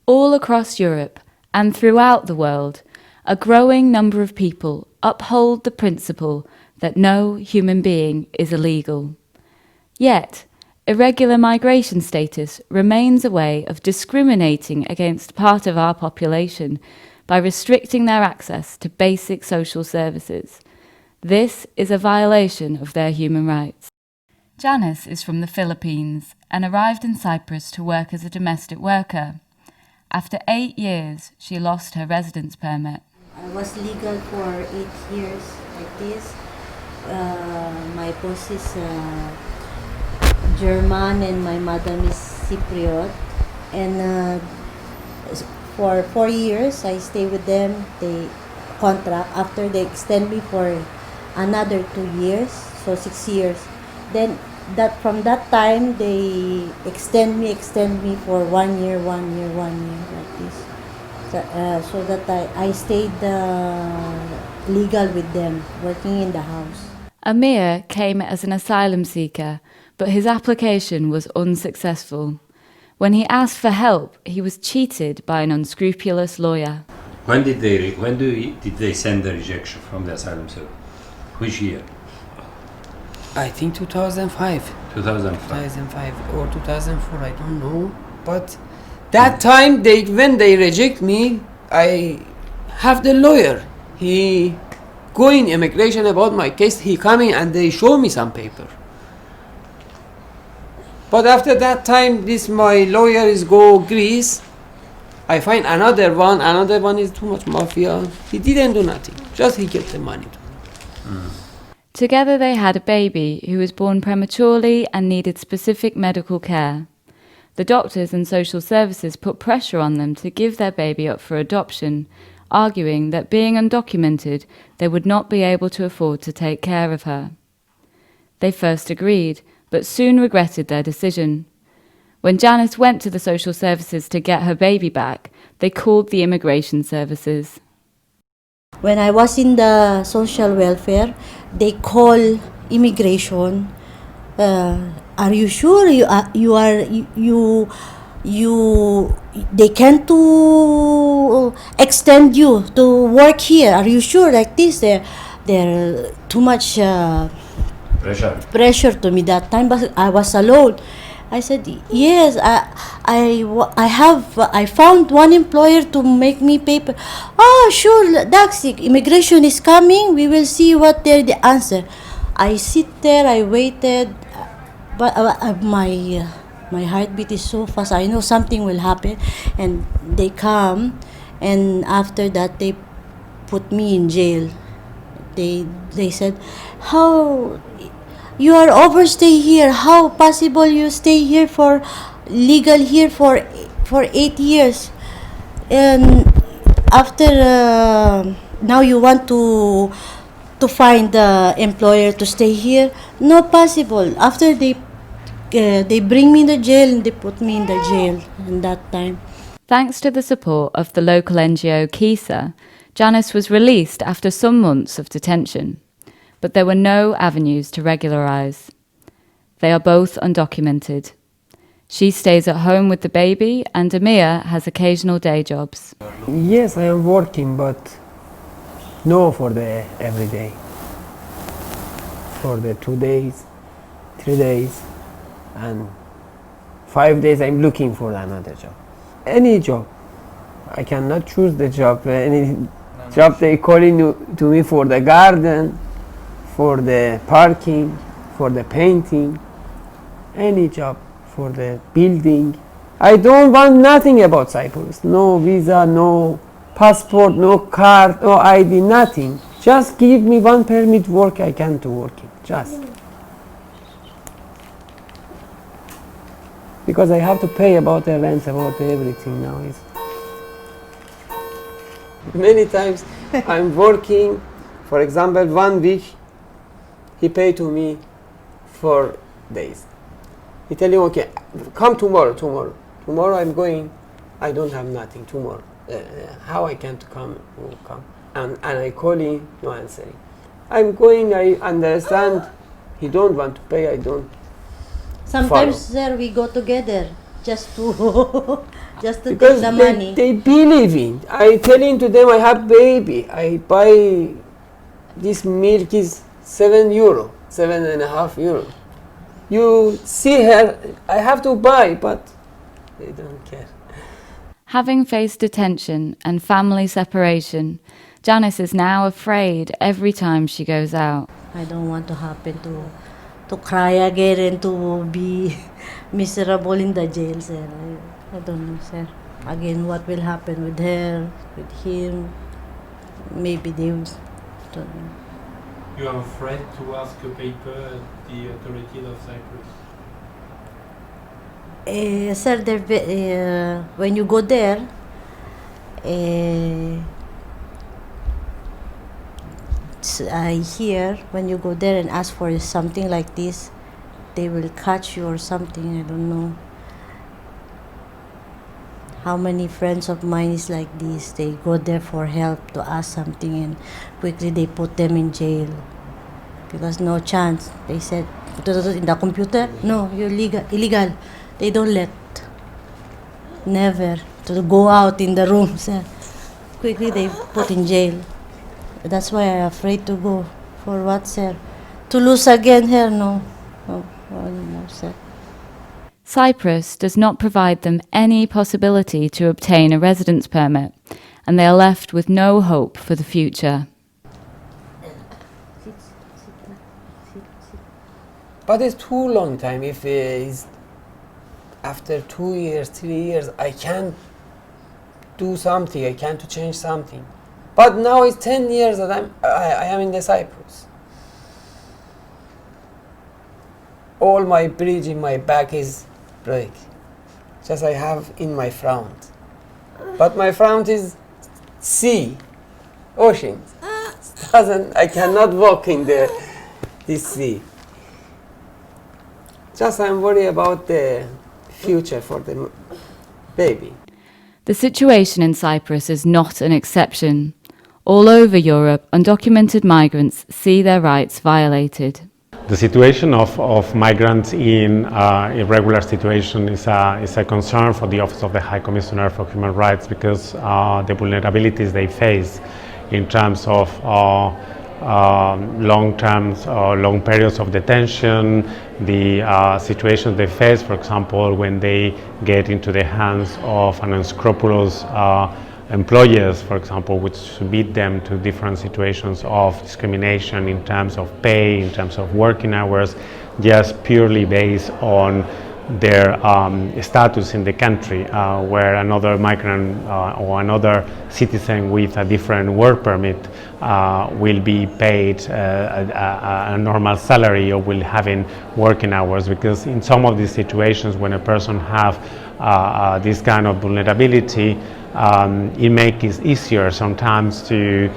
All across Europe and throughout the world, a growing number of people uphold the principle that no human being is illegal. Yet, irregular migration status remains a way of discriminating against part of our population by restricting their access to basic social services. This is a violation of their human rights. Janice is from the Philippines and arrived in Cyprus to work as a domestic worker. After 8 years, she lost her residence permit. I was legal for 8 years like this. My boss is German and my madam is Cypriot. And for 4 years, I stay with them. They contract. After they extend me for another 2 years, so 6 years. Then from that time, they extend me for 1 year, like this. So that I stayed legal with them, working in the house. Amir came as an asylum seeker, but his application was unsuccessful. When he asked for help, he was cheated by an unscrupulous lawyer. When did they send the rejection from the asylum service? Which year? I think 2005. 2005 or 2004, I don't know. But that time, when they reject me, I have the lawyer. He going immigration about my case. He coming and they show me some paper. But after that time, my lawyer is go Greece. I find another one. Another one is too much mafia. He didn't do nothing. Just he get the money. Together they had a baby who was born prematurely and needed specific medical care. The doctors and social services put pressure on them to give their baby up for adoption, arguing that being undocumented, they would not be able to afford to take care of her. They first agreed, but soon regretted their decision. When Janice went to the social services to get her baby back, they called the immigration services. When I was in the social welfare, they call immigration. Are you sure they can't to extend you to work here? Are you sure like this? They're too much pressure to me that time, but I was alone. I said, yes, I found one employer to make me paper. Oh, sure, that's it. Immigration is coming. We will see what the answer. I sit there, I waited, but my heartbeat is so fast. I know something will happen, and they come, and after that they put me in jail. They said, how you are overstay here? How possible you stay here for legal here for 8 years, and after now you want to find the employer to stay here? No possible. After they bring me in the jail and they put me in the jail in that time. Thanks to the support of the local NGO Kisa, Janice was released after some months of detention. But there were no avenues to regularise. They are both undocumented. She stays at home with the baby and Amir has occasional day jobs. Yes, I am working, but no for the every day. For the 2 days, 3 days, and 5 days I'm looking for another job. Any job. I cannot choose the job. Any job they calling to me for the garden, for the parking, for the painting, any job, for the building. I don't want nothing about Cyprus. No visa, no passport, no card, no ID, nothing. Just give me one permit work, I can to work it, just. Because I have to pay about the rent, about everything now. Many times I'm working, for example, 1 week, he paid to me 4 days. He tell you, okay, come tomorrow. Tomorrow I'm going, I don't have nothing tomorrow. How I can come? And I call him, no answering. I'm going, I understand, he don't want to pay, I don't Sometimes, follow. sir, we go together. just to just to Because take the money. they believe in. I telling to them I have baby. I buy this milk is €7, €7.5. You see her, I have to buy, but they don't care. Having faced detention and family separation, Janice is now afraid every time she goes out. I don't want to happen to cry again and to be miserable in the jail, sir. I don't know, sir. Again, what will happen with her, with him? Maybe they don't know. You are afraid to ask a paper at the authorities of Cyprus? Sir, when you go there, I hear when you go there and ask for something like this, they will catch you or something. I don't know. How many friends of mine is like this? They go there for help to ask something and quickly they put them in jail because no chance. They said in the computer, no, you're illegal. They don't let, never to go out in the room. Sir. Quickly they put in jail. That's why I'm afraid to go. For what, sir? To lose again here? No, sir. Cyprus does not provide them any possibility to obtain a residence permit, and they are left with no hope for the future. But it's too long time. If it's after 2 years, 3 years, I can't do something. I can't to change something. But now it's 10 years that I am in the Cyprus. All my bridge in my back is break. Just I have in my front. But my front is sea, ocean. I cannot walk in this sea. Just I'm worried about the future for the baby. The situation in Cyprus is not an exception. All over Europe, undocumented migrants see their rights violated. The situation of migrants in irregular situation is a concern for the Office of the High Commissioner for Human Rights because the vulnerabilities they face in terms of long periods of detention, the situations they face, for example, when they get into the hands of an unscrupulous employers, for example, which beat them to different situations of discrimination in terms of pay, in terms of working hours, just purely based on their status in the country, where another migrant or another citizen with a different work permit will be paid a normal salary or will having working hours, because in some of these situations when a person have this kind of vulnerability, it makes it easier sometimes to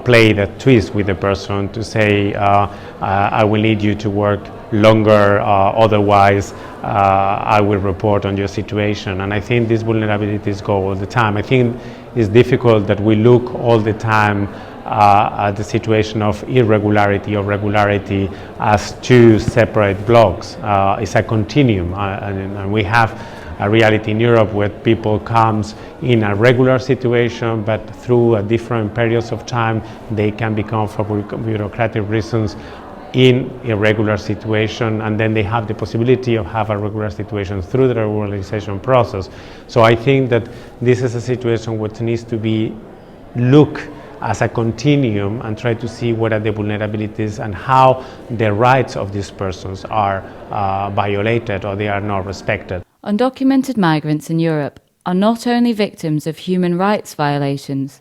play the twist with the person to say, I will need you to work longer, otherwise I will report on your situation. And I think these vulnerabilities go all the time. I think it's difficult that we look all the time at the situation of irregularity or regularity as two separate blocks. It's a continuum, and we have a reality in Europe where people comes in a regular situation, but through different periods of time they can become, for bureaucratic reasons, in irregular situation, and then they have the possibility of have a regular situation through the regularization process. So I think that this is a situation which needs to be looked as a continuum and try to see what are the vulnerabilities and how the rights of these persons are violated or they are not respected. Undocumented migrants in Europe are not only victims of human rights violations,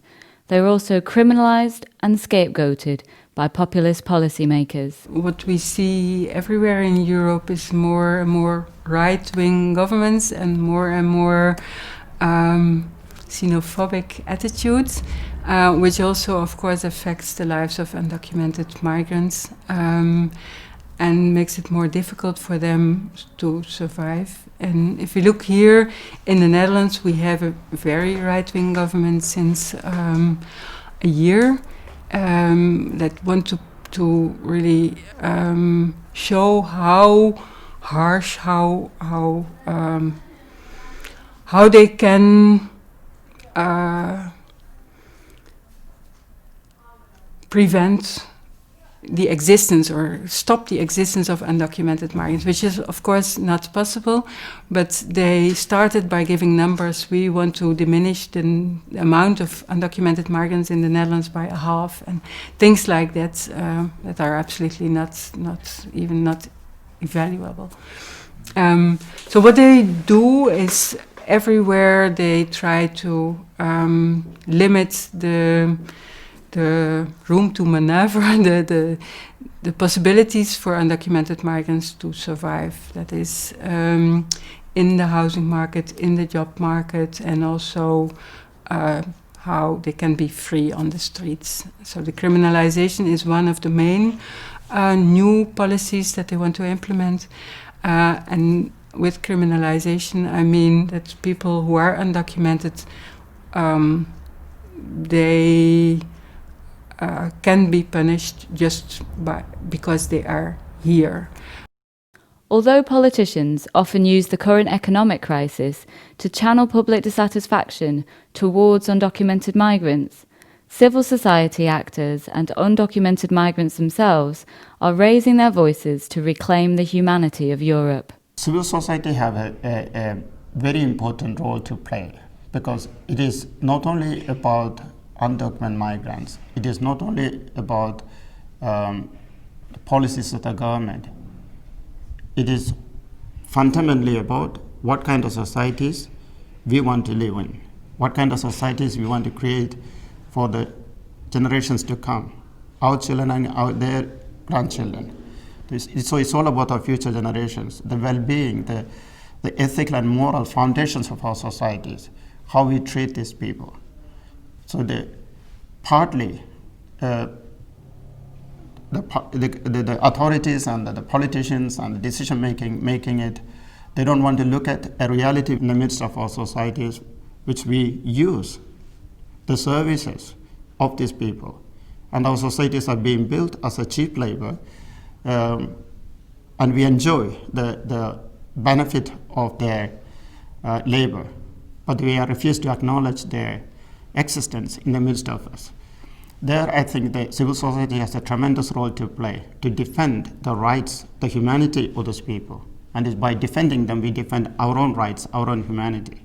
they are also criminalised and scapegoated by populist policymakers. What we see everywhere in Europe is more and more right-wing governments and more xenophobic attitudes, which also, of course, affects the lives of undocumented migrants and makes it more difficult for them to survive. And if we look here in the Netherlands, we have a very right-wing government since a year that want to really show how harsh, how how they can prevent the existence or stop the existence of undocumented migrants, which is of course not possible, but they started by giving numbers. We want to diminish the amount of undocumented migrants in the Netherlands by a half, and things like that that are absolutely not evaluable. So what they do is everywhere they try to limit the room to maneuver, the possibilities for undocumented migrants to survive. That is in the housing market, in the job market, and also how they can be free on the streets. So the criminalization is one of the main new policies that they want to implement. And with criminalization, I mean that people who are undocumented, they can be punished just because they are here. Although politicians often use the current economic crisis to channel public dissatisfaction towards undocumented migrants, civil society actors and undocumented migrants themselves are raising their voices to reclaim the humanity of Europe. Civil society have a very important role to play, because it is not only about undocumented migrants, it is not only about the policies of the government. It is fundamentally about what kind of societies we want to live in, what kind of societies we want to create for the generations to come, our children and their grandchildren. So it's all about our future generations, the well-being, the ethical and moral foundations of our societies, how we treat these people. So partly the authorities and the politicians and the decision making it, they don't want to look at a reality in the midst of our societies, which we use the services of these people. And our societies are being built as a cheap labor, and we enjoy the benefit of their labor, but we refuse to acknowledge their existence in the midst of us. There, I think the civil society has a tremendous role to play to defend the rights, the humanity of those people. And it's by defending them, we defend our own rights, our own humanity.